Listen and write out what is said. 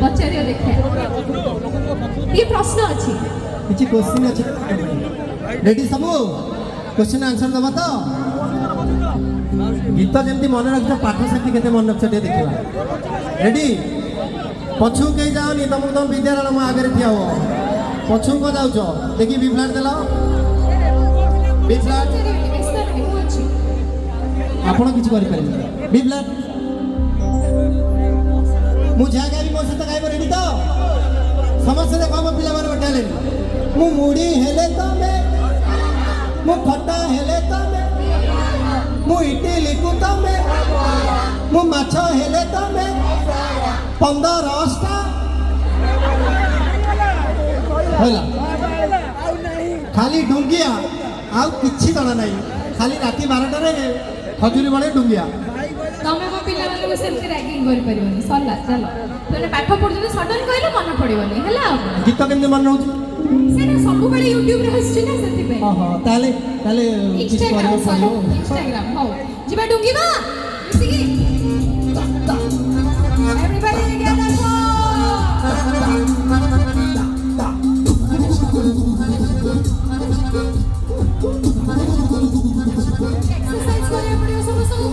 पचारियो देखे ये प्रश्न अच्छी किसी क्वेश्चन अच्छे रेडी सब क्वेश्चन आंसर दबा तो गीत जमती मन रख पाठ शक्ति के मन रख देखा रेडी पछू कहीं जाओनी तुमको तुम विद्यालय मो आगे ठिया हो पछू को जाऊच देखी बिफ्लाट देल बिफ्लाट आपण किसी करें बिफ्लाट मुझे भी मो सहित गाइब रेडी तो समस्त देख मो पिला माने बटाले मु मुड़ी हेले तो मैं मु खट्टा हेले तो मैं मु इडली को तो मैं मु माछ हेले तो मैं 15टा होला खाली डुंगिया आउ किछि दणा नाही खाली राती 12टा रे खजुरी बळे डुंगिया तमे मो पिला माने को सेमती रैगिंग करि परिबनी सरला चलो तने पाठ पढु सडन कहले मन पड़िबनी हला गीत केमने मन रहउची सेना सब बळे YouTube रे हसछि ना सेति पे हां ताले ताले किछ करबो पड़ियो इंस्टाग्राम हो जिबा डुंगीबा मिसिकी एवरीबॉडी टुगेदर फॉर एक्सरसाइज करे पड़ियो सब सब